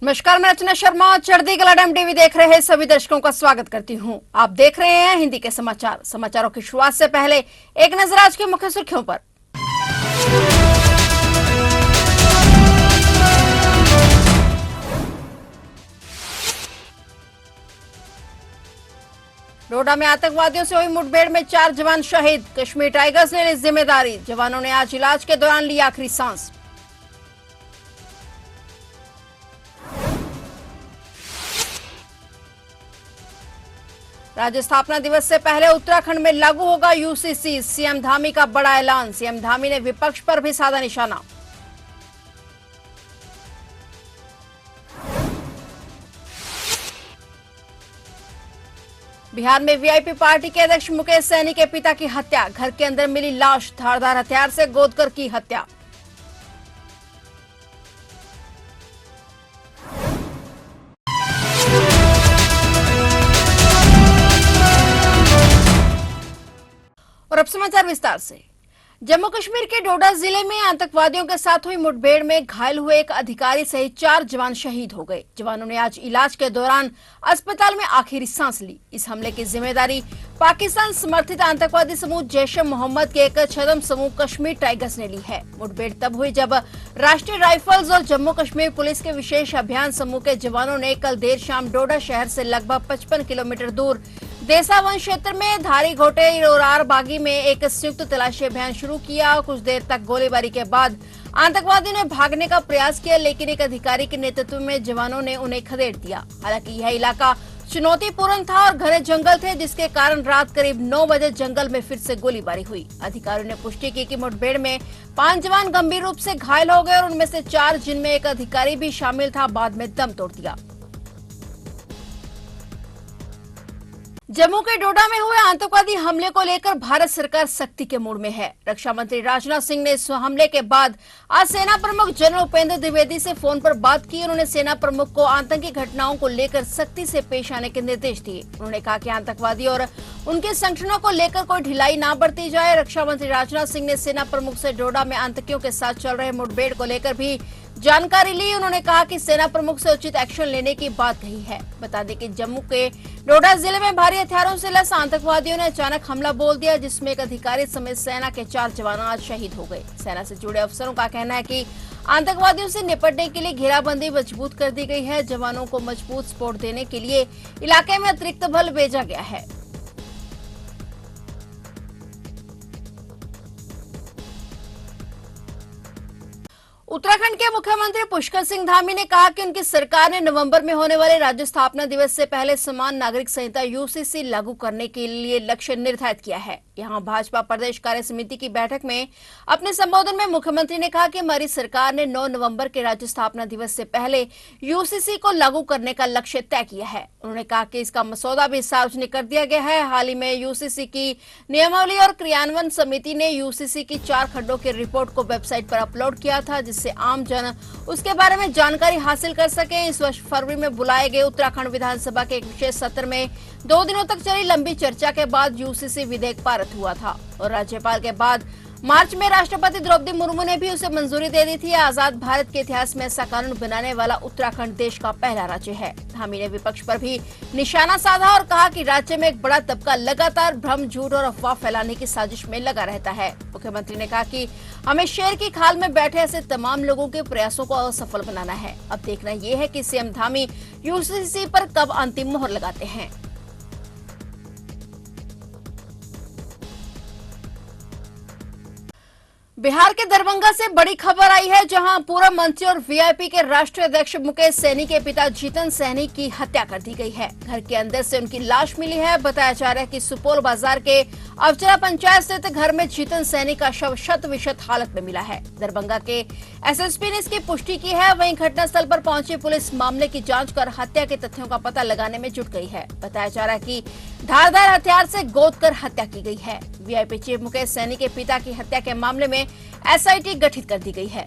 नमस्कार, मैं रचना शर्मा। चढ़ती कला टाइम टीवी देख रहे सभी दर्शकों का स्वागत करती हूं। आप देख रहे हैं हिंदी के समाचार। समाचारों की शुरुआत से पहले एक नजर आज की मुख्य सुर्खियों पर। डोडा में आतंकवादियों से हुई मुठभेड़ में 4 जवान शहीद। कश्मीर टाइगर्स ने ली जिम्मेदारी। जवानों ने आज इलाज के दौरान ली आखिरी सांस। राज्य स्थापना दिवस से पहले उत्तराखंड में लागू होगा यूसीसी। सीएम धामी का बड़ा ऐलान। सीएम धामी ने विपक्ष पर भी साधा निशाना। बिहार में वीआईपी पार्टी के अध्यक्ष मुकेश सहनी के पिता की हत्या। घर के अंदर मिली लाश, धारदार हथियार से गोदकर की हत्या। और अब समाचार विस्तार से। जम्मू कश्मीर के डोडा जिले में आतंकवादियों के साथ हुई मुठभेड़ में घायल हुए एक अधिकारी सहित 4 जवान शहीद हो गए। जवानों ने आज इलाज के दौरान अस्पताल में आखिरी सांस ली। इस हमले की जिम्मेदारी पाकिस्तान समर्थित आतंकवादी समूह जैश ए मोहम्मद के एक छद्म समूह कश्मीर टाइगर्स ने ली है। मुठभेड़ तब हुई जब राष्ट्रीय राइफल्स और जम्मू कश्मीर पुलिस के विशेष अभियान समूह के जवानों ने कल देर शाम डोडा शहर से लगभग 55 किलोमीटर दूर देसावन क्षेत्र में धारी घोटे और आरबागी में एक संयुक्त तलाशी अभियान शुरू किया। कुछ देर तक गोलीबारी के बाद आतंकवादियों ने भागने का प्रयास किया, लेकिन एक अधिकारी के नेतृत्व में जवानों ने उन्हें खदेड़ दिया। हालांकि यह इलाका चुनौतीपूर्ण था और घने जंगल थे, जिसके कारण रात करीब 9 बजे जंगल में फिर से गोलीबारी हुई। अधिकारियों ने पुष्टि की कि मुठभेड़ में 5 जवान गंभीर रूप से घायल हो गए और उनमें से 4 जिनमें एक अधिकारी भी शामिल था, बाद में दम तोड़ दिया। जम्मू के डोडा में हुए आतंकवादी हमले को लेकर भारत सरकार सख्ती के मूड में है। रक्षा मंत्री राजनाथ सिंह ने इस हमले के बाद आज सेना प्रमुख जनरल उपेंद्र द्विवेदी से फोन पर बात की। उन्होंने सेना प्रमुख को आतंकी घटनाओं को लेकर सख्ती से पेश आने के निर्देश दिए। उन्होंने कहा कि आतंकवादी और उनके संगठनों को लेकर कोई ढिलाई न बरती जाए। रक्षा मंत्री राजनाथ सिंह ने सेना प्रमुख से डोडा में आतंकियों के साथ चल रहे मुठभेड़ को लेकर भी जानकारी ली। उन्होंने कहा कि सेना प्रमुख से उचित एक्शन लेने की बात कही है। बता दें कि जम्मू के डोडा जिले में भारी हथियारों से लैस आतंकवादियों ने अचानक हमला बोल दिया, जिसमें एक अधिकारी समेत सेना के 4 जवान आज शहीद हो गए। सेना से जुड़े अफसरों का कहना है कि आतंकवादियों से निपटने के लिए घेराबंदी मजबूत कर दी गई है। जवानों को मजबूत सपोर्ट देने के लिए इलाके में अतिरिक्त बल भेजा गया है। उत्तराखंड के मुख्यमंत्री पुष्कर सिंह धामी ने कहा कि उनकी सरकार ने नवंबर में होने वाले राज्य स्थापना दिवस से पहले समान नागरिक संहिता यूसीसी लागू करने के लिए लक्ष्य निर्धारित किया है। यहां भाजपा प्रदेश कार्य समिति की बैठक में अपने संबोधन में मुख्यमंत्री ने कहा कि हमारी सरकार ने 9 नवंबर के राज्य स्थापना दिवस से पहले यूसीसी को लागू करने का लक्ष्य तय किया है। उन्होंने कहा कि इसका मसौदा भी सार्वजनिक कर दिया गया है। हाल ही में यूसीसी की नियमावली और क्रियान्वयन समिति ने यूसीसी की 4 खंडों की रिपोर्ट को वेबसाइट पर अपलोड किया था, जिससे आम जन उसके बारे में जानकारी हासिल कर सके। इस वर्ष फरवरी में बुलाए गए उत्तराखंड विधानसभा के एक विशेष सत्र में 2 दिनों तक चली लंबी चर्चा के बाद यूसीसी विधेयक पारित हुआ था और राज्यपाल के बाद मार्च में राष्ट्रपति द्रौपदी मुर्मू ने भी उसे मंजूरी दे दी थी। आजाद भारत के इतिहास में ऐसा कानून बनाने वाला उत्तराखंड देश का पहला राज्य है। धामी ने विपक्ष पर भी निशाना साधा और कहा कि राज्य में एक बड़ा तबका लगातार भ्रम, झूठ और अफवाह फैलाने की साजिश में लगा रहता है। मुख्यमंत्री ने कहा कि हमें शेर की खाल में बैठे ऐसे तमाम लोगों के प्रयासों को असफल बनाना है। अब देखना यह है कि सीएम धामी यूसीसी पर कब अंतिम मोहर लगाते हैं। बिहार के दरभंगा से बड़ी खबर आई है, जहां पूर्व मंत्री और वीआईपी के राष्ट्रीय अध्यक्ष मुकेश सहनी के पिता जीतन सहनी की हत्या कर दी गई है। घर के अंदर से उनकी लाश मिली है। बताया जा रहा है कि सुपौल बाजार के अवचरा पंचायत स्थित घर में जीतन सहनी का शव शत विशत हालत में मिला है। दरभंगा के एसएसपी ने इसकी पुष्टि की है। वहीं घटनास्थल पर पहुंची पुलिस मामले की जांच कर हत्या के तथ्यों का पता लगाने में जुट गई है। बताया जा रहा है कि धारदार हथियार से गोदकर हत्या की गई है। वीआईपी चीफ मुकेश सहनी के पिता की हत्या के मामले में एसआईटी गठित कर दी गई है।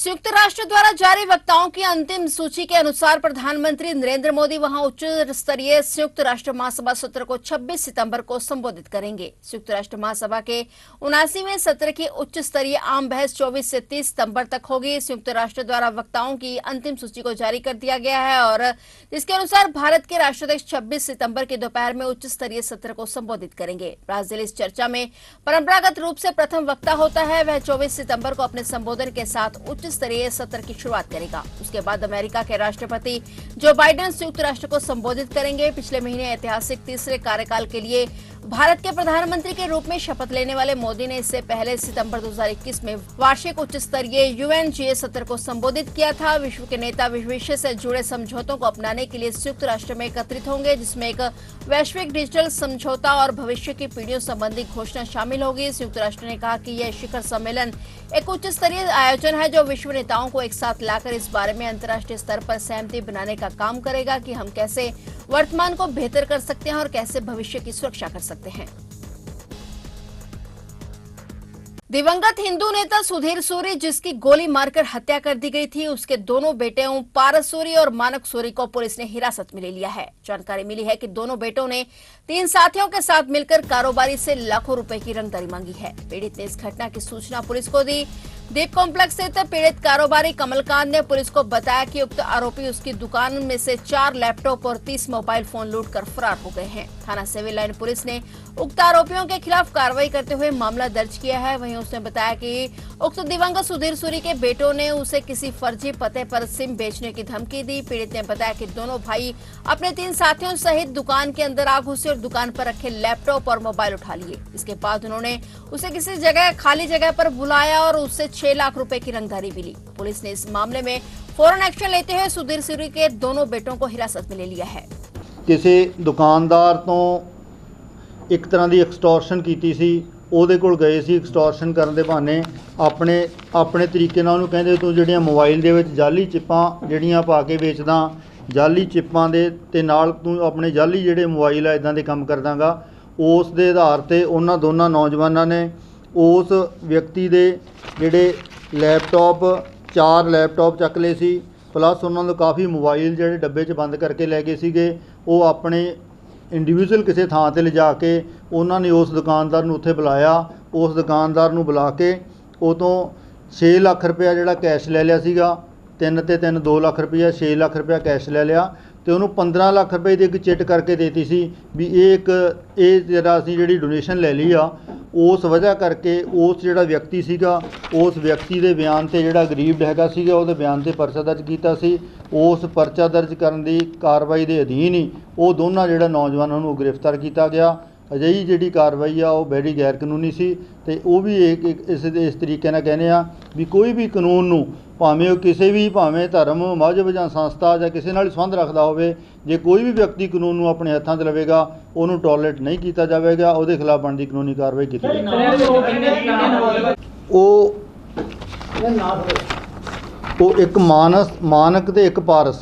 संयुक्त राष्ट्र द्वारा जारी वक्ताओं की अंतिम सूची के अनुसार प्रधानमंत्री नरेंद्र मोदी वहां उच्च स्तरीय संयुक्त राष्ट्र महासभा सत्र को 26 सितंबर को संबोधित करेंगे। संयुक्त राष्ट्र महासभा के 79वें सत्र की उच्च स्तरीय आम बहस 24 से 30 सितंबर तक होगी। संयुक्त राष्ट्र द्वारा वक्ताओं की अंतिम सूची को जारी कर दिया गया है और जिसके अनुसार भारत के राष्ट्राध्यक्ष 26 सितंबर की दोपहर में उच्च स्तरीय सत्र को संबोधित करेंगे। ब्राजील इस चर्चा में परंपरागत रूप से प्रथम वक्ता होता है। वह 24 सितंबर को अपने संबोधन के साथ उच्च स्तरीय सत्र की शुरुआत करेगा। उसके बाद अमेरिका के राष्ट्रपति जो बाइडेन संयुक्त राष्ट्र को संबोधित करेंगे। पिछले महीने ऐतिहासिक तीसरे कार्यकाल के लिए भारत के प्रधानमंत्री के रूप में शपथ लेने वाले मोदी ने इससे पहले सितंबर 2021 में वार्षिक उच्च स्तरीय यूएनजीए सत्र को संबोधित किया था। विश्व के नेता विश्व से जुड़े समझौतों को अपनाने के लिए संयुक्त राष्ट्र में एकत्रित होंगे, जिसमें एक वैश्विक डिजिटल समझौता और भविष्य की पीढ़ियों संबंधी घोषणा शामिल होगी। संयुक्त राष्ट्र ने कहा कि यह शिखर सम्मेलन एक उच्च स्तरीय आयोजन है जो विश्व नेताओं को एक साथ लाकर इस बारे में अंतर्राष्ट्रीय स्तर पर सहमति बनाने का काम करेगा कि हम कैसे वर्तमान को बेहतर कर सकते हैं और कैसे भविष्य की सुरक्षा कर सकते हैं। दिवंगत हिंदू नेता सुधीर सूरी, जिसकी गोली मारकर हत्या कर दी गई थी, उसके दोनों बेटों पारस सूरी और मानक सूरी को पुलिस ने हिरासत में ले लिया है। जानकारी मिली है कि दोनों बेटों ने 3 साथियों के साथ मिलकर कारोबारी से लाखों रुपए की रंगदारी मांगी है। पीड़ित ने इस घटना की सूचना पुलिस को दी। दीप कॉम्प्लेक्स स्थित पीड़ित कारोबारी कमलकांत ने पुलिस को बताया कि उक्त आरोपी उसकी दुकान में से 4 लैपटॉप और 30 मोबाइल फोन लूट कर फरार हो गए हैं। थाना सिविल लाइन पुलिस ने उक्त आरोपियों के खिलाफ कार्रवाई करते हुए मामला दर्ज किया है। वहीं उसने बताया कि उक्त दिवंगत सुधीर सूरी के बेटों ने उसे किसी फर्जी पते पर सिम बेचने की धमकी दी। पीड़ित ने बताया कि दोनों भाई अपने 3 साथियों सहित दुकान के अंदर आ घुसे और दुकान पर रखे लैपटॉप और मोबाइल उठा लिए। इसके बाद उन्होंने उसे किसी जगह खाली जगह पर बुलाया और उससे 6 लाख रुपए की रंगदारी भी ली। पुलिस ने इस मामले में फौरन एक्शन लेते हुए सुधीर सूरी के दोनों बेटों को हिरासत में ले लिया है। किसी दुकानदार तो एक तरह की एक्सटॉर्शन की सी, ਉਹਦੇ ਕੋਲ ਗਏ ਸੀ ਐਕਸਟੋਰਸ਼ਨ ਕਰਨ ਦੇ ਬਹਾਨੇ ਆਪਣੇ ਤਰੀਕੇ ਨਾਲ ਉਹਨੂੰ ਕਹਿੰਦੇ ਤੂੰ ਜਿਹੜੀਆਂ ਮੋਬਾਈਲ ਦੇ ਵਿੱਚ ਜਾਲੀ ਚਿੱਪਾਂ ਜਿਹੜੀਆਂ ਪਾ ਕੇ ਵੇਚਦਾ, ਜਾਲੀ ਚਿੱਪਾਂ ਦੇ ਤੇ ਨਾਲ ਤੂੰ ਆਪਣੇ ਜਾਲੀ ਜਿਹੜੇ ਮੋਬਾਈਲ ਆ ਇਦਾਂ ਦੇ ਕੰਮ ਕਰਦਾਗਾ। ਉਸ ਦੇ ਆਧਾਰ ਤੇ ਉਹਨਾਂ ਦੋਨਾਂ ਨੌਜਵਾਨਾਂ ਨੇ ਉਸ ਵਿਅਕਤੀ ਦੇ ਜਿਹੜੇ ਲੈਪਟਾਪ 4 ਲੈਪਟਾਪ ਚੱਕ ਲਏ ਸੀ, ਪਲੱਸ ਉਹਨਾਂ ਨੂੰ ਕਾਫੀ ਮੋਬਾਈਲ ਜਿਹੜੇ ਡੱਬੇ 'ਚ ਬੰਦ ਕਰਕੇ ਲੈ ਗਏ ਸੀਗੇ। ਉਹ ਆਪਣੇ ਇੰਡੀਵਿਜੂਅਲ ਕਿਸੇ ਥਾਂ 'ਤੇ ਲਿਜਾ ਕੇ ਉਹਨਾਂ ਨੇ ਉਸ ਦੁਕਾਨਦਾਰ ਨੂੰ ਉੱਥੇ ਬੁਲਾਇਆ। ਉਸ ਦੁਕਾਨਦਾਰ ਨੂੰ ਬੁਲਾ ਕੇ ਉਹ ਤੋਂ 6 ਲੱਖ ਰੁਪਇਆ ਜਿਹੜਾ ਕੈਸ਼ ਲੈ ਲਿਆ ਸੀਗਾ। 3 ਤੇ 3 2 ਲੱਖ ਰੁਪਇਆ, 6 ਲੱਖ ਰੁਪਇਆ ਕੈਸ਼ ਲੈ ਲਿਆ ਤੇ ਉਹਨੂੰ 15 ਲੱਖ ਰੁਪਏ ਦੀ ਇੱਕ ਚਿੱਟ ਕਰਕੇ ਦੇਤੀ ਸੀ ਵੀ ਇਹ ਜਿਹੜਾ ਅਸੀਂ ਜਿਹੜੀ ਡੋਨੇਸ਼ਨ ਲੈ ਲਈ ਆ ਉਸ ਵਜ੍ਹਾ ਕਰਕੇ ਉਸ ਜਿਹੜਾ ਵਿਅਕਤੀ ਸੀਗਾ ਉਸ ਵਿਅਕਤੀ ਦੇ ਬਿਆਨ ਤੇ ਜਿਹੜਾ ਗਰੀਬ ਹੈਗਾ ਸੀਗਾ ਉਹਦੇ ਬਿਆਨ ਤੇ ਪਰਚਾ ਦਰਜ ਕੀਤਾ ਸੀ। ਉਸ ਪਰਚਾ ਦਰਜ ਕਰਨ ਦੀ ਕਾਰਵਾਈ ਦੇ ਅਧੀਨ ਹੀ ਉਹ ਦੋਨਾਂ ਜਿਹੜਾ ਨੌਜਵਾਨਾਂ ਨੂੰ ਗ੍ਰਿਫਤਾਰ ਕੀਤਾ ਗਿਆ। ਅਜਿਹੀ ਜਿਹੜੀ ਕਾਰਵਾਈ ਆ ਉਹ ਬੜੀ ਗੈਰ ਕਾਨੂੰਨੀ ਸੀ ਤੇ ਉਹ ਵੀ ਇਸ ਤਰੀਕੇ ਨਾਲ ਕਹਿੰਦੇ ਆ ਵੀ ਕੋਈ ਵੀ ਕਾਨੂੰਨ ਨੂੰ ਭਾਵੇਂ ਉਹ ਕਿਸੇ ਵੀ ਭਾਵੇਂ ਧਰਮ ਮਜ਼ਹਬ ਜਾਂ ਸੰਸਥਾ ਜਾਂ ਕਿਸੇ ਨਾਲ ਸੰਬੰਧ ਰੱਖਦਾ ਹੋਵੇ, ਜੇ ਕੋਈ ਵੀ ਵਿਅਕਤੀ ਕਾਨੂੰਨ ਨੂੰ ਆਪਣੇ ਹੱਥਾਂ 'ਚ ਲਵੇਗਾ ਉਹਨੂੰ ਟੋਲਰੇਟ ਨਹੀਂ ਕੀਤਾ ਜਾਵੇਗਾ, ਉਹਦੇ ਖਿਲਾਫ ਬਣਦੀ ਕਾਨੂੰਨੀ ਕਾਰਵਾਈ ਕੀਤੀ ਜਾਵੇਗੀ। ਉਹ ਇੱਕ ਮਾਨਕ ਤੇ ਇੱਕ ਪਾਰਸ,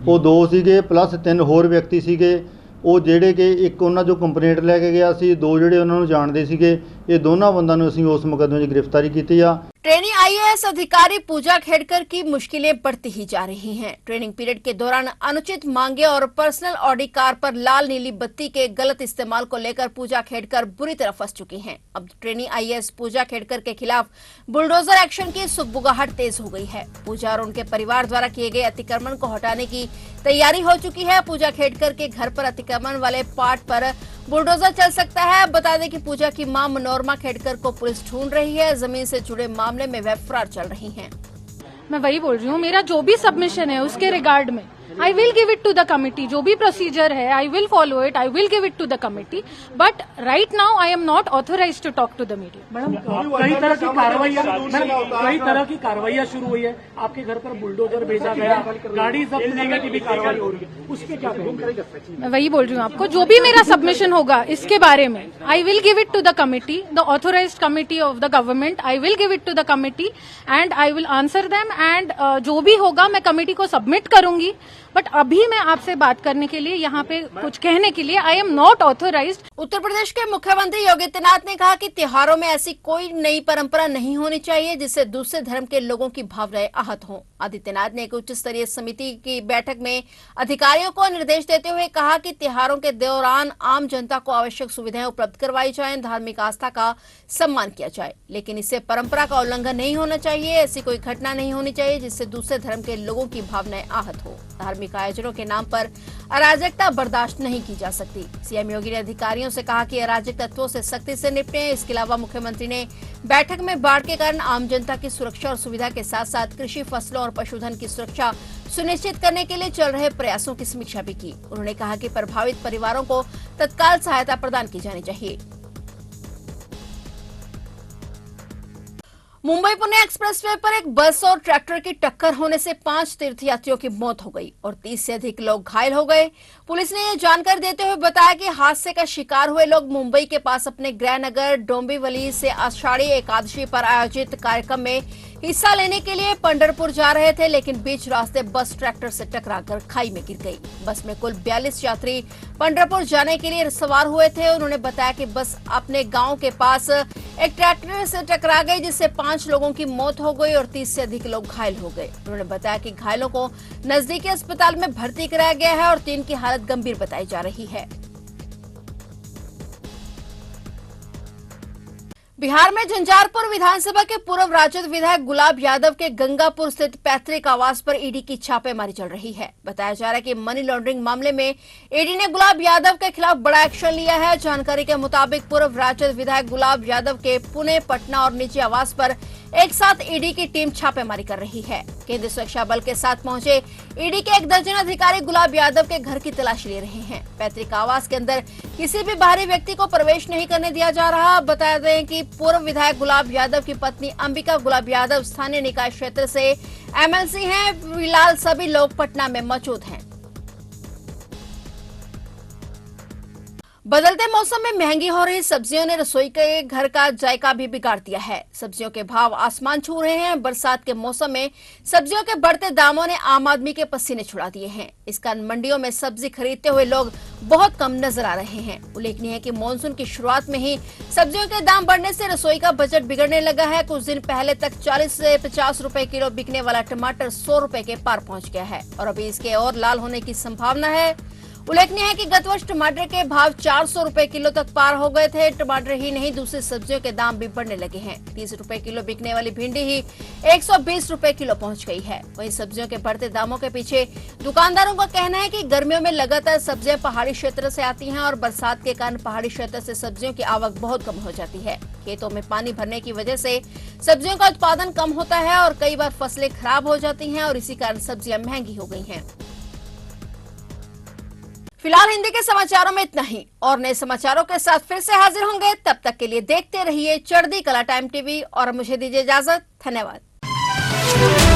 ਉਹ 2 ਸੀਗੇ ਪਲੱਸ 3 ਹੋਰ ਵਿਅਕਤੀ ਸੀਗੇ। ਉਹ ਜਿਹੜੇ ਕਿ ਇੱਕ ਉਹਨਾਂ ਜੋ ਕੰਪਲੇਂਟ ਲੈ ਕੇ ਗਿਆ ਸੀ, 2 ਜਿਹੜੇ ਉਹਨਾਂ ਨੂੰ ਜਾਣਦੇ ਸੀਗੇ। ਇਹ ਦੋਨਾਂ ਬੰਦਿਆਂ ਨੂੰ ਅਸੀਂ ਉਸ ਮੁਕੱਦਮੇ 'ਚ ਗ੍ਰਿਫਤਾਰੀ ਕੀਤੀ ਆ। ट्रेनी आईएएस अधिकारी पूजा खेड़कर की मुश्किलें बढ़ती ही जा रही हैं। ट्रेनिंग पीरियड के दौरान अनुचित मांगे और पर्सनल ऑडी कार पर लाल नीली बत्ती के गलत इस्तेमाल को लेकर पूजा खेड़कर बुरी तरह फंस चुकी हैं। अब ट्रेनी आईएएस पूजा खेड़कर के खिलाफ बुलडोजर एक्शन की सुगबुगाहट तेज हो गई है। पूजा और उनके परिवार द्वारा किए गए अतिक्रमण को हटाने की तैयारी हो चुकी है। पूजा खेड़कर के घर पर अतिक्रमण वाले पार्ट पर बुलडोजर चल सकता है। बता दें कि पूजा की मां मनोरमा खेड़कर को पुलिस ढूंढ रही है। जमीन से जुड़े मामले में वह फरार चल रही हैं। मैं वही बोल रही हूँ, मेरा जो भी सबमिशन है उसके रिगार्ड में I will give it to the committee. जो भी प्रोसीजर है I will follow it, I will give it to the committee, but right now I am not authorised to talk to the media. Madam, कई तरह की कार्रवाइयां शुरू हुई है। आपके घर पर बुलडोजर भेजा गया, गाड़ी जब्त करने की भी कार्रवाई हो रही है, उस पर क्या कहेंगे? मैं वही बोल रही हूँ आपको, जो भी मेरा सबमिशन होगा इसके बारे में I will give it to the committee, the authorised committee of the government. I will give it to the committee and I will answer them and जो भी होगा मैं कमिटी को सबमिट करूंगी बट अभी मैं आपसे बात करने के लिए, यहाँ पे कुछ कहने के लिए आई am not authorised. Uttar Pradesh के मुख्यमंत्री योगी आदित्यनाथ ने कहा कि त्योहारों में ऐसी कोई नई परंपरा नहीं होनी चाहिए जिससे दूसरे धर्म के लोगों की भावनाएं आहत हों। आदित्यनाथ ने एक उच्च स्तरीय समिति की बैठक में अधिकारियों को निर्देश देते हुए कहा कि त्योहारों के दौरान आम जनता को आवश्यक सुविधाएं उपलब्ध करवाई जाएं, धार्मिक आस्था का सम्मान किया जाए, लेकिन इससे परंपरा का उल्लंघन नहीं होना चाहिए। ऐसी कोई घटना नहीं होनी चाहिए जिससे दूसरे धर्म के लोगों की भावनाएं आहत हो। धार्मिक आयोजनों के नाम पर अराजकता बर्दाश्त नहीं की जा सकती। सीएम योगी ने अधिकारियों से कहा कि अराजक तत्वों से सख्ती से निपटें। इसके अलावा मुख्यमंत्री ने बैठक में बाढ़ के कारण आम जनता की सुरक्षा और सुविधा के साथ साथ कृषि फसलों और पशुधन की सुरक्षा सुनिश्चित करने के लिए चल रहे प्रयासों की समीक्षा भी की। उन्होंने कहा कि प्रभावित परिवारों को तत्काल सहायता प्रदान की जानी चाहिए। मुंबई पुणे एक्सप्रेसवे पर एक बस और ट्रैक्टर की टक्कर होने से 5 तीर्थयात्रियों की मौत हो गई और 30 से अधिक लोग घायल हो गए। पुलिस ने यह जानकारी देते हुए बताया कि हादसे का शिकार हुए लोग मुंबई के पास अपने गृहनगर डोंबिवली से आषाढ़ी एकादशी पर आयोजित कार्यक्रम में हिस्सा लेने के लिए पंढरपुर जा रहे थे, लेकिन बीच रास्ते बस ट्रैक्टर से टकराकर खाई में गिर गई। बस में कुल 42 यात्री पंढरपुर जाने के लिए सवार हुए थे। उन्होंने बताया कि बस अपने गांव के पास एक ट्रैक्टर से टकरा गई जिससे 5 लोगों की मौत हो गई और 30 से अधिक लोग घायल हो गए। उन्होंने बताया कि घायलों को नजदीकी अस्पताल में भर्ती कराया गया है और 3 की हालत गंभीर बताई जा रही है। बिहार में झंझारपुर विधानसभा के पूर्व राजद विधायक गुलाब यादव के गंगापुर स्थित पैतृक आवास पर ईडी की छापेमारी चल रही है। बताया जा रहा है कि मनी लॉन्ड्रिंग मामले में ईडी ने गुलाब यादव के खिलाफ बड़ा एक्शन लिया है। जानकारी के मुताबिक पूर्व राजद विधायक गुलाब यादव के पुणे, पटना और निजी आवास पर एक साथ ईडी की टीम छापेमारी कर रही है। केंद्रीय सुरक्षा बल के साथ पहुंचे ईडी के 1 दर्जन अधिकारी गुलाब यादव के घर की तलाशी ले रहे हैं। पैतृक आवास के अंदर किसी भी बाहरी व्यक्ति को प्रवेश नहीं करने दिया जा रहा। बता दें कि पूर्व विधायक गुलाब यादव की पत्नी अंबिका गुलाब यादव स्थानीय निकाय क्षेत्र से एमएलसी हैं। फिलहाल सभी लोग पटना में मौजूद हैं। बदलते मौसम में महंगी हो रही सब्जियों ने रसोई के घर का जायका भी बिगाड़ दिया है। सब्जियों के भाव आसमान छू रहे हैं। बरसात के मौसम में सब्जियों के बढ़ते दामों ने आम आदमी के पसीने छुड़ा दिए हैं। इस कारण मंडियों में सब्जी खरीदते हुए लोग बहुत कम नजर आ रहे हैं। उल्लेखनीय है कि मानसून की शुरुआत में ही सब्जियों के दाम बढ़ने से रसोई का बजट बिगड़ने लगा है। कुछ दिन पहले तक 40 से 50 रुपए किलो बिकने वाला टमाटर 100 रुपए के पार पहुंच गया है और अभी इसके और लाल होने की संभावना है। उल्लेखनीय है कि गत वर्ष टमाटर के भाव 400 रुपए किलो तक पार हो गए थे। टमाटर ही नहीं, दूसरी सब्जियों के दाम भी बढ़ने लगे हैं। 30 रुपए किलो बिकने वाली भिंडी ही 120 रुपए किलो पहुंच गई है। वहीं सब्जियों के बढ़ते दामों के पीछे दुकानदारों का कहना है कि गर्मियों में लगातार सब्जियां पहाड़ी क्षेत्र से आती हैं और बरसात के कारण पहाड़ी क्षेत्र से सब्जियों की आवक बहुत कम हो जाती है। खेतों में पानी भरने की वजह से सब्जियों का उत्पादन कम होता है और कई बार फसलें खराब हो जाती हैं और इसी कारण सब्जियां महंगी हो गई हैं। फिलहाल हिंदी के समाचारों में इतना ही और नए समाचारों के साथ फिर से हाजिर होंगे। तब तक के लिए देखते रहिए चढ़ती कला टाइम टीवी और मुझे दीजिए इजाजत। धन्यवाद।